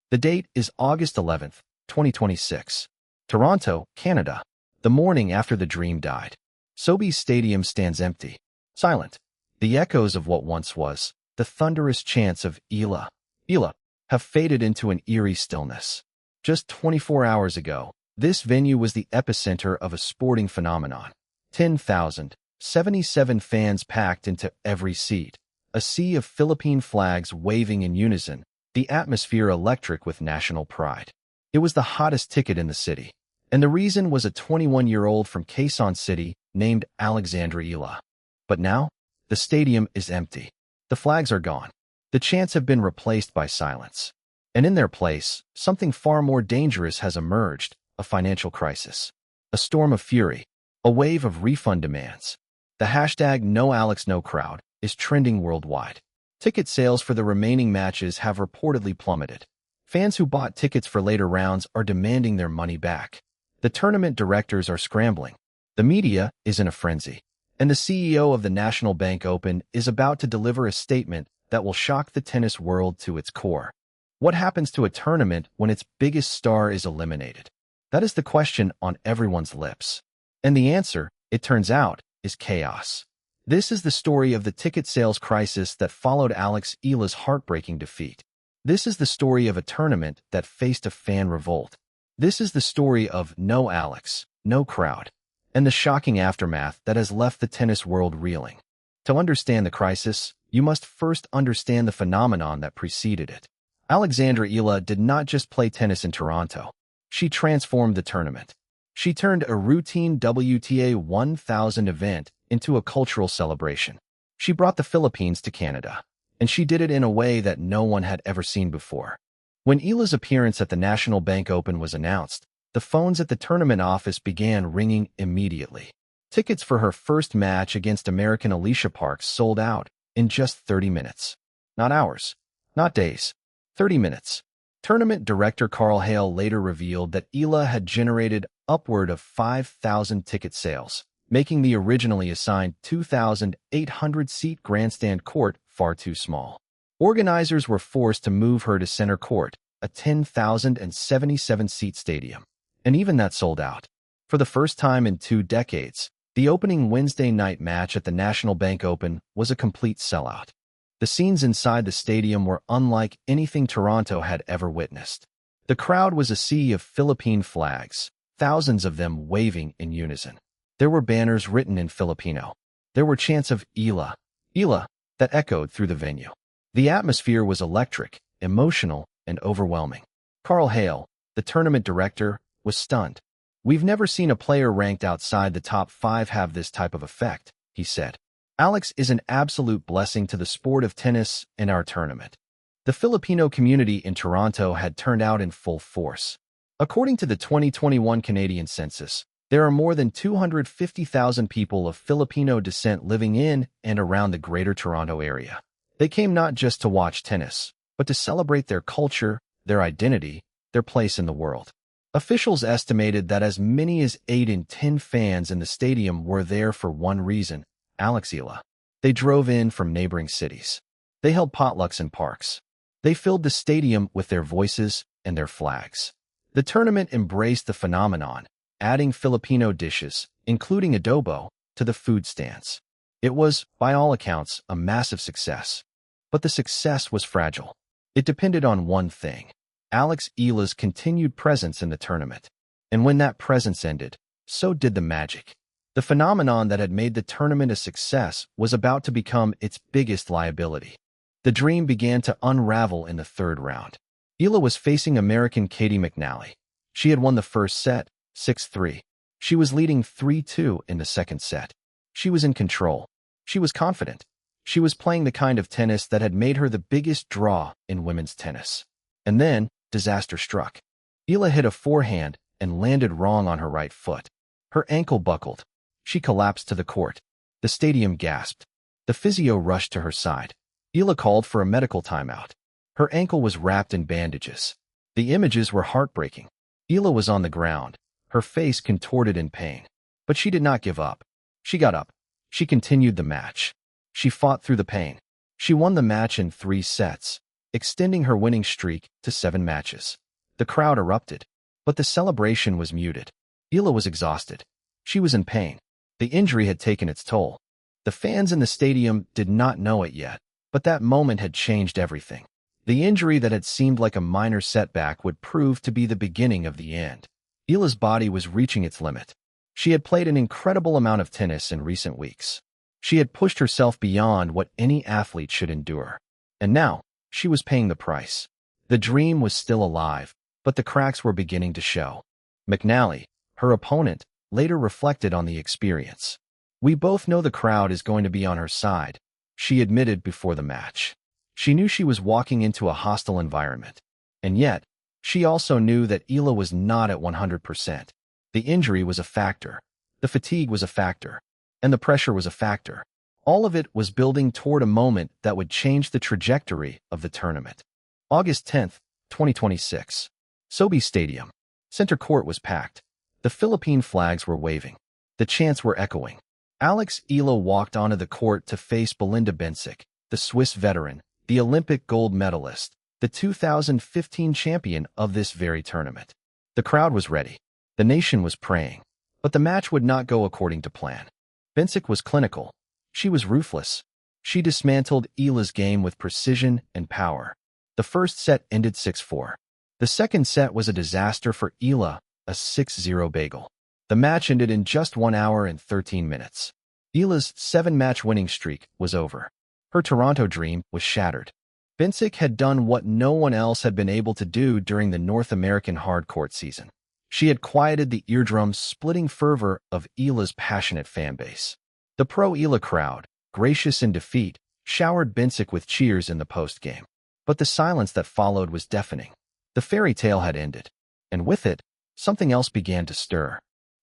The date is August 11th, 2026. Toronto, Canada. The morning after the dream died. Sobeys Stadium stands empty, silent. The echoes of what once was, the thunderous chants of Eala, Eala, have faded into an eerie stillness. Just 24 hours ago, this venue was the epicenter of a sporting phenomenon. 10,077 fans packed into every seat. A sea of Philippine flags waving in unison, the atmosphere electric with national pride. It was the hottest ticket in the city. And the reason was a 21-year-old from Quezon City named Alex Eala. But now, the stadium is empty. The flags are gone. The chants have been replaced by silence. And in their place, something far more dangerous has emerged, a financial crisis. A storm of fury, a wave of refund demands. The hashtag #NoAlexNoCrowd is trending worldwide. Ticket sales for the remaining matches have reportedly plummeted. Fans who bought tickets for later rounds are demanding their money back. The tournament directors are scrambling. The media is in a frenzy. And the CEO of the National Bank Open is about to deliver a statement that will shock the tennis world to its core. What happens to a tournament when its biggest star is eliminated? That is the question on everyone's lips. And the answer, it turns out, is chaos. This is the story of the ticket sales crisis that followed Alex Eala's heartbreaking defeat. This is the story of a tournament that faced a fan revolt. This is the story of No Alex, No Crowd, and the shocking aftermath that has left the tennis world reeling. To understand the crisis, you must first understand the phenomenon that preceded it. Alexandra Eala did not just play tennis in Toronto. She transformed the tournament. She turned a routine WTA 1000 event into a cultural celebration. She brought the Philippines to Canada, and she did it in a way that no one had ever seen before. When Eala's appearance at the National Bank Open was announced, the phones at the tournament office began ringing immediately. Tickets for her first match against American Alicia Parks sold out in just 30 minutes. Not hours, not days, 30 minutes. Tournament director Carl Hale later revealed that Eala had generated upward of 5,000 ticket sales, making the originally assigned 2,800-seat grandstand court far too small. Organizers were forced to move her to center court, a 10,077-seat stadium. And even that sold out. For the first time in 2 decades, the opening Wednesday night match at the National Bank Open was a complete sellout. The scenes inside the stadium were unlike anything Toronto had ever witnessed. The crowd was a sea of Philippine flags, thousands of them waving in unison. There were banners written in Filipino. There were chants of Eala, Eala, that echoed through the venue. The atmosphere was electric, emotional, and overwhelming. Carl Hale, the tournament director, was stunned. "We've never seen a player ranked outside the top 5 have this type of effect," he said. "Alex is an absolute blessing to the sport of tennis and our tournament." The Filipino community in Toronto had turned out in full force. According to the 2021 Canadian census, there are more than 250,000 people of Filipino descent living in and around the Greater Toronto Area. They came not just to watch tennis, but to celebrate their culture, their identity, their place in the world. Officials estimated that as many as 8 in 10 fans in the stadium were there for one reason: Alex Eala. They drove in from neighboring cities. They held potlucks in parks. They filled the stadium with their voices and their flags. The tournament embraced the phenomenon, adding Filipino dishes, including adobo, to the food stands. It was, by all accounts, a massive success. But the success was fragile. It depended on one thing: Alex Eala's continued presence in the tournament. And when that presence ended, so did the magic. The phenomenon that had made the tournament a success was about to become its biggest liability. The dream began to unravel in the 3rd round. Eala was facing American Katie McNally. She had won the first set, 6-3. She was leading 3-2 in the second set. She was in control. She was confident. She was playing the kind of tennis that had made her the biggest draw in women's tennis. And then, disaster struck. Eala hit a forehand and landed wrong on her right foot. Her ankle buckled. She collapsed to the court. The stadium gasped. The physio rushed to her side. Eala called for a medical timeout. Her ankle was wrapped in bandages. The images were heartbreaking. Eala was on the ground, her face contorted in pain. But she did not give up. She got up. She continued the match. She fought through the pain. She won the match in 3 sets. extending her winning streak to 7 matches. The crowd erupted, but the celebration was muted. Eala was exhausted. She was in pain. The injury had taken its toll. The fans in the stadium did not know it yet, but that moment had changed everything. The injury that had seemed like a minor setback would prove to be the beginning of the end. Eala's body was reaching its limit. She had played an incredible amount of tennis in recent weeks. She had pushed herself beyond what any athlete should endure. And now, she was paying the price. The dream was still alive, but the cracks were beginning to show. McNally, her opponent, later reflected on the experience. "We both know the crowd is going to be on her side," she admitted before the match. She knew she was walking into a hostile environment. And yet, she also knew that Eala was not at 100%. The injury was a factor. The fatigue was a factor. And the pressure was a factor. All of it was building toward a moment that would change the trajectory of the tournament. August 10th, 2026. Sobe Stadium. Center court was packed. The Philippine flags were waving. The chants were echoing. Alex Eala walked onto the court to face Belinda Bencic, the Swiss veteran, the Olympic gold medalist, the 2015 champion of this very tournament. The crowd was ready. The nation was praying. But the match would not go according to plan. Bencic was clinical. She was ruthless. She dismantled Eala's game with precision and power. The first set ended 6-4. The second set was a disaster for Eala, a 6-0 bagel. The match ended in just 1 hour and 13 minutes. Eala's 7-match winning streak was over. Her Toronto dream was shattered. Bencic had done what no one else had been able to do during the North American hardcourt season. She had quieted the eardrum-splitting fervor of Eala's passionate fanbase. The pro-Eala crowd, gracious in defeat, showered Bencic with cheers in the postgame. But the silence that followed was deafening. The fairy tale had ended. And with it, something else began to stir.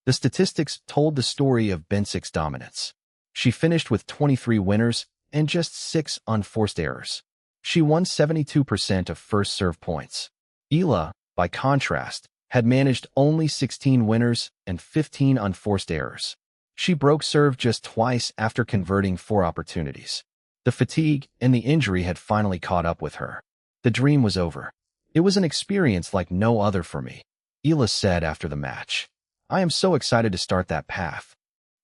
The statistics told the story of Bencic's dominance. She finished with 23 winners and just 6 unforced errors. She won 72% of first-serve points. Eala, by contrast, had managed only 16 winners and 15 unforced errors. She broke serve just twice after converting 4 opportunities. The fatigue and the injury had finally caught up with her. The dream was over. "It was an experience like no other for me," Eala said after the match. "I am so excited to start that path."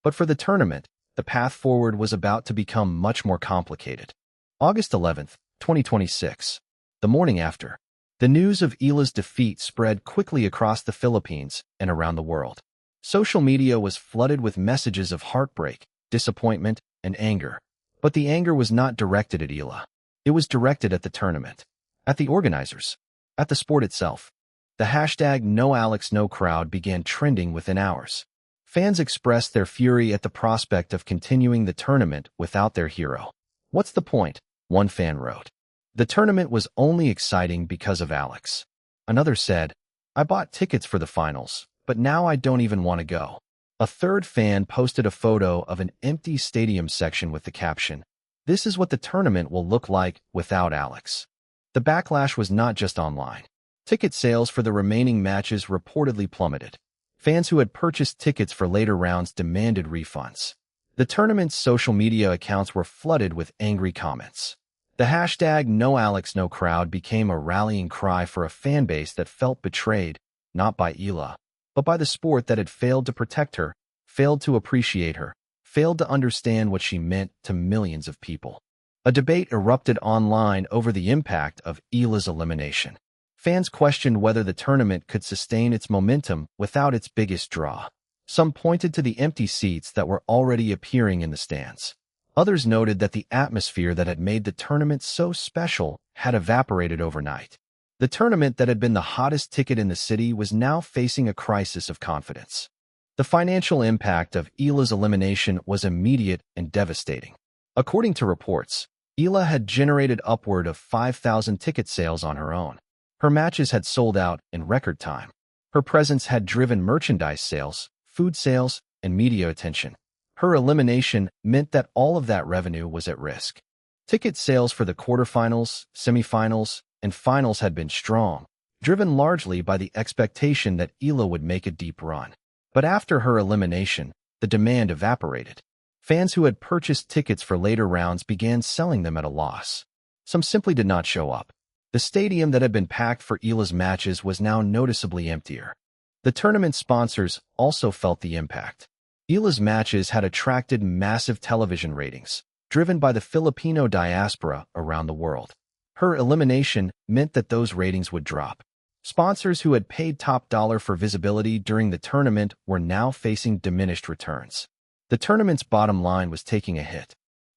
But for the tournament, the path forward was about to become much more complicated. August 11th, 2026. The morning after. The news of Eala's defeat spread quickly across the Philippines and around the world. Social media was flooded with messages of heartbreak, disappointment, and anger. But the anger was not directed at Eala. It was directed at the tournament, at the organizers, at the sport itself. The hashtag #NoAlexNo crowd began trending within hours. Fans expressed their fury at the prospect of continuing the tournament without their hero. "What's the point?" one fan wrote. "The tournament was only exciting because of Alex." Another said, "I bought tickets for the finals, but now I don't even want to go." A third fan posted a photo of an empty stadium section with the caption, "This is what the tournament will look like without Alex." The backlash was not just online. Ticket sales for the remaining matches reportedly plummeted. Fans who had purchased tickets for later rounds demanded refunds. The tournament's social media accounts were flooded with angry comments. The hashtag #NoAlexNo crowd became a rallying cry for a fanbase that felt betrayed, not by Eala, but by the sport that had failed to protect her, failed to appreciate her, failed to understand what she meant to millions of people. A debate erupted online over the impact of Eala's elimination. Fans questioned whether the tournament could sustain its momentum without its biggest draw. Some pointed to the empty seats that were already appearing in the stands. Others noted that the atmosphere that had made the tournament so special had evaporated overnight. The tournament that had been the hottest ticket in the city was now facing a crisis of confidence. The financial impact of Eala's elimination was immediate and devastating. According to reports, Eala had generated upward of 5,000 ticket sales on her own. Her matches had sold out in record time. Her presence had driven merchandise sales, food sales, and media attention. Her elimination meant that all of that revenue was at risk. Ticket sales for the quarterfinals, semifinals, and finals had been strong, driven largely by the expectation that Eala would make a deep run. But after her elimination, the demand evaporated. Fans who had purchased tickets for later rounds began selling them at a loss. Some simply did not show up. The stadium that had been packed for Eala's matches was now noticeably emptier. The tournament sponsors also felt the impact. Eala's matches had attracted massive television ratings, driven by the Filipino diaspora around the world. Her elimination meant that those ratings would drop. Sponsors who had paid top dollar for visibility during the tournament were now facing diminished returns. The tournament's bottom line was taking a hit.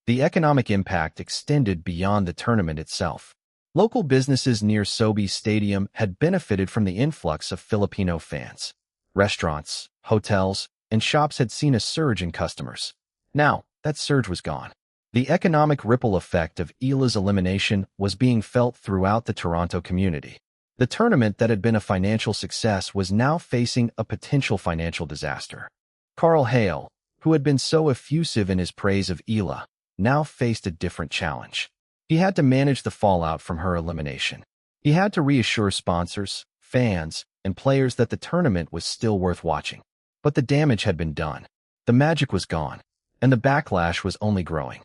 The economic impact extended beyond the tournament itself. Local businesses near Sobe Stadium had benefited from the influx of Filipino fans. Restaurants, hotels, and shops had seen a surge in customers. Now, that surge was gone. The economic ripple effect of Eala's elimination was being felt throughout the Toronto community. The tournament that had been a financial success was now facing a potential financial disaster. Carl Hale, who had been so effusive in his praise of Eala, now faced a different challenge. He had to manage the fallout from her elimination. He had to reassure sponsors, fans, and players that the tournament was still worth watching. But the damage had been done. The magic was gone, and the backlash was only growing.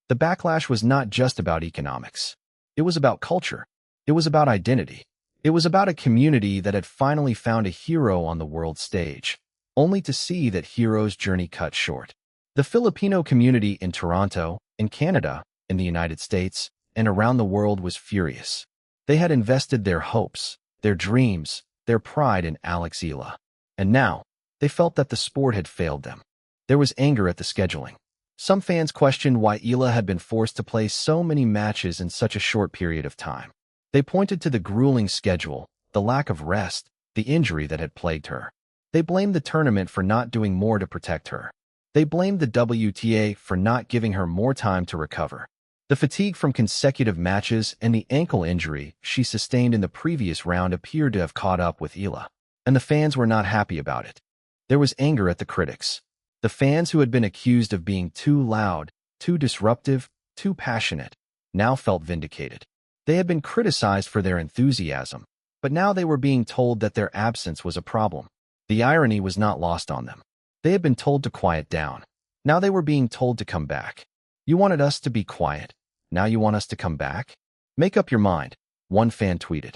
The backlash was not just about economics. It was about culture. It was about identity. It was about a community that had finally found a hero on the world stage, only to see that hero's journey cut short. The Filipino community in Toronto, in Canada, in the United States, and around the world was furious. They had invested their hopes, their dreams, their pride in Alex Eala. And now, they felt that the sport had failed them. There was anger at the scheduling. Some fans questioned why Eala had been forced to play so many matches in such a short period of time. They pointed to the grueling schedule, the lack of rest, the injury that had plagued her. They blamed the tournament for not doing more to protect her. They blamed the WTA for not giving her more time to recover. The fatigue from consecutive matches and the ankle injury she sustained in the previous round appeared to have caught up with Eala, and the fans were not happy about it. There was anger at the critics. The fans who had been accused of being too loud, too disruptive, too passionate, now felt vindicated. They had been criticized for their enthusiasm, but now they were being told that their absence was a problem. The irony was not lost on them. They had been told to quiet down. Now they were being told to come back. You wanted us to be quiet. Now you want us to come back? Make up your mind, one fan tweeted.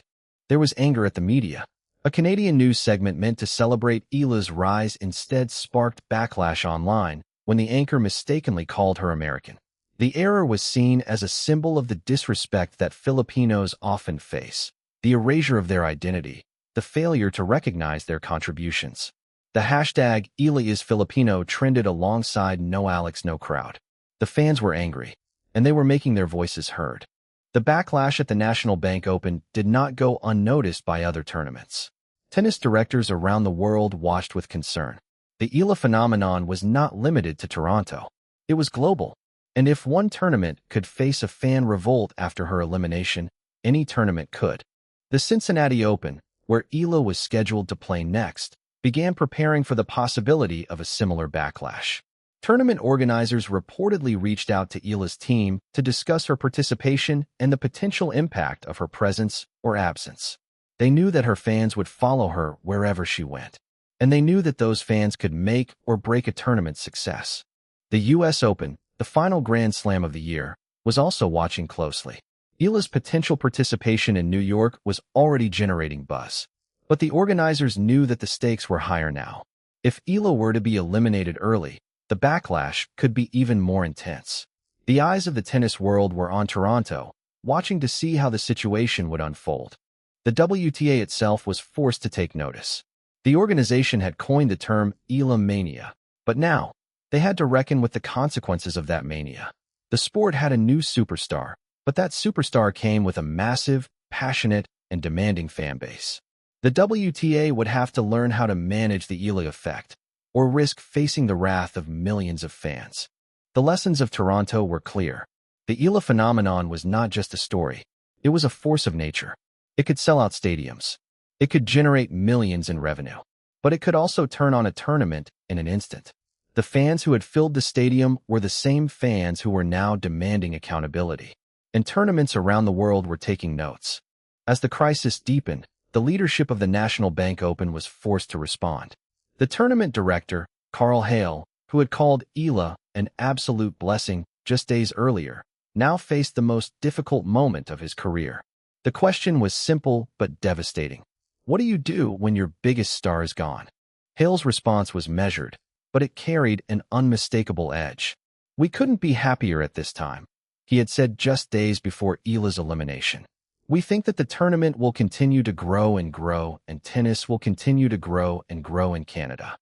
There was anger at the media. A Canadian news segment meant to celebrate Eala's rise instead sparked backlash online when the anchor mistakenly called her American. The error was seen as a symbol of the disrespect that Filipinos often face, the erasure of their identity, the failure to recognize their contributions. The hashtag #EalaIsFilipino trended alongside No Alex No Crowd. The fans were angry, and they were making their voices heard. The backlash at the National Bank Open did not go unnoticed by other tournaments. Tennis directors around the world watched with concern. The Eala phenomenon was not limited to Toronto. It was global. And if one tournament could face a fan revolt after her elimination, any tournament could. The Cincinnati Open, where Eala was scheduled to play next, began preparing for the possibility of a similar backlash. Tournament organizers reportedly reached out to Eala's team to discuss her participation and the potential impact of her presence or absence. They knew that her fans would follow her wherever she went, and they knew that those fans could make or break a tournament's success. The U.S. Open, the final Grand Slam of the year, was also watching closely. Eala's potential participation in New York was already generating buzz, but the organizers knew that the stakes were higher now. If Eala were to be eliminated early, the backlash could be even more intense. The eyes of the tennis world were on Toronto, watching to see how the situation would unfold. The WTA itself was forced to take notice. The organization had coined the term Eala Mania, but now, they had to reckon with the consequences of that mania. The sport had a new superstar, but that superstar came with a massive, passionate, and demanding fan base. The WTA would have to learn how to manage the Eala effect, or risk facing the wrath of millions of fans. The lessons of Toronto were clear. The Eala phenomenon was not just a story. It was a force of nature. It could sell out stadiums. It could generate millions in revenue. But it could also turn on a tournament in an instant. The fans who had filled the stadium were the same fans who were now demanding accountability. And tournaments around the world were taking notes. As the crisis deepened, the leadership of the National Bank Open was forced to respond. The tournament director, Carl Hale, who had called Eala an absolute blessing just days earlier, now faced the most difficult moment of his career. The question was simple but devastating. What do you do when your biggest star is gone? Hale's response was measured, but it carried an unmistakable edge. We couldn't be happier at this time, he had said just days before Eala's elimination. We think that the tournament will continue to grow and grow, and tennis will continue to grow and grow in Canada.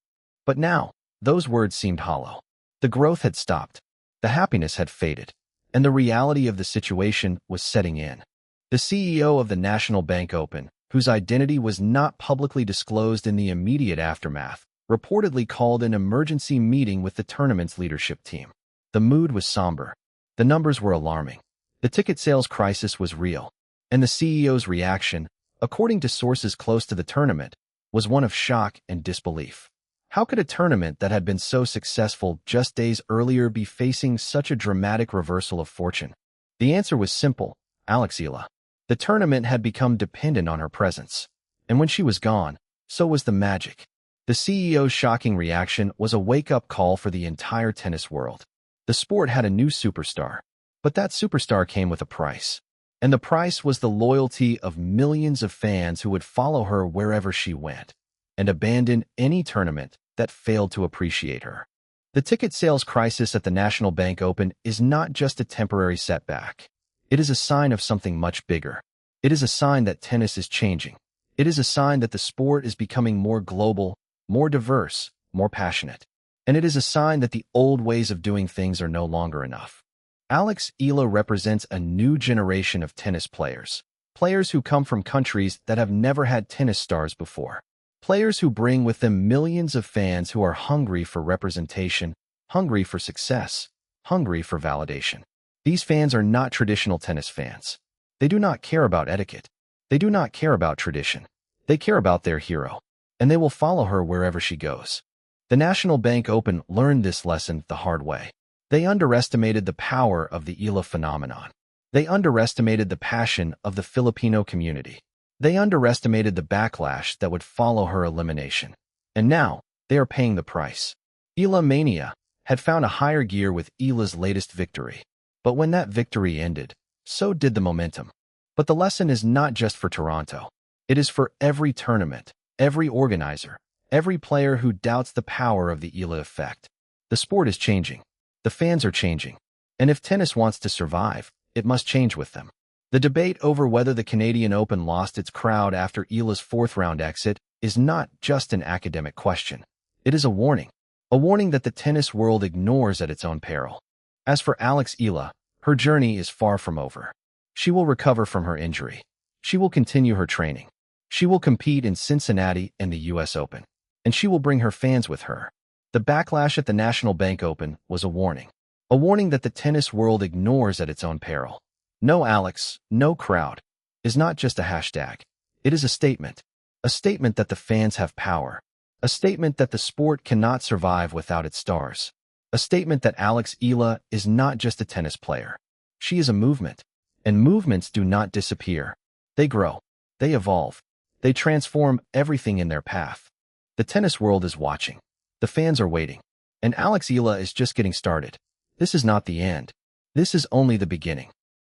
But now, those words seemed hollow. The growth had stopped, the happiness had faded, and the reality of the situation was setting in. The CEO of the National Bank Open, whose identity was not publicly disclosed in the immediate aftermath, reportedly called an emergency meeting with the tournament's leadership team. The mood was somber. The numbers were alarming. The ticket sales crisis was real, and the CEO's reaction, according to sources close to the tournament, was one of shock and disbelief. How could a tournament that had been so successful just days earlier be facing such a dramatic reversal of fortune? The answer was simple: Alex Eala. The tournament had become dependent on her presence, and when she was gone, so was the magic. The CEO's shocking reaction was a wake-up call for the entire tennis world. The sport had a new superstar, but that superstar came with a price. And the price was the loyalty of millions of fans who would follow her wherever she went, and abandon any tournament that failed to appreciate her. The ticket sales crisis at the National Bank Open is not just a temporary setback. It is a sign of something much bigger. It is a sign that tennis is changing. It is a sign that the sport is becoming more global, more diverse, more passionate. And it is a sign that the old ways of doing things are no longer enough. Alex Eala represents a new generation of tennis players. Players who come from countries that have never had tennis stars before. Players who bring with them millions of fans who are hungry for representation, hungry for success, hungry for validation. These fans are not traditional tennis fans. They do not care about etiquette. They do not care about tradition. They care about their hero, and they will follow her wherever she goes. The National Bank Open learned this lesson the hard way. They underestimated the power of the Eala phenomenon. They underestimated the passion of the Filipino community. They underestimated the backlash that would follow her elimination. And now, they are paying the price. Eala Mania had found a higher gear with Eala's latest victory. But when that victory ended, so did the momentum. But the lesson is not just for Toronto. It is for every tournament, every organizer, every player who doubts the power of the Eala effect. The sport is changing. The fans are changing. And if tennis wants to survive, it must change with them. The debate over whether the Canadian Open lost its crowd after Eala's fourth-round exit is not just an academic question. It is a warning that the tennis world ignores at its own peril. As for Alex Eala, her journey is far from over. She will recover from her injury. She will continue her training. She will compete in Cincinnati and the U.S. Open. And she will bring her fans with her. The backlash at the National Bank Open was a warning that the tennis world ignores at its own peril. No Alex, no crowd is not just a hashtag. It is a statement that the fans have power, a statement that the sport cannot survive without its stars, a statement that Alex Eala is not just a tennis player. She is a movement, and movements do not disappear. They grow, they evolve, they transform everything in their path. The tennis world is watching. The fans are waiting. And Alex Eala is just getting started. This is not the end. This is only the beginning.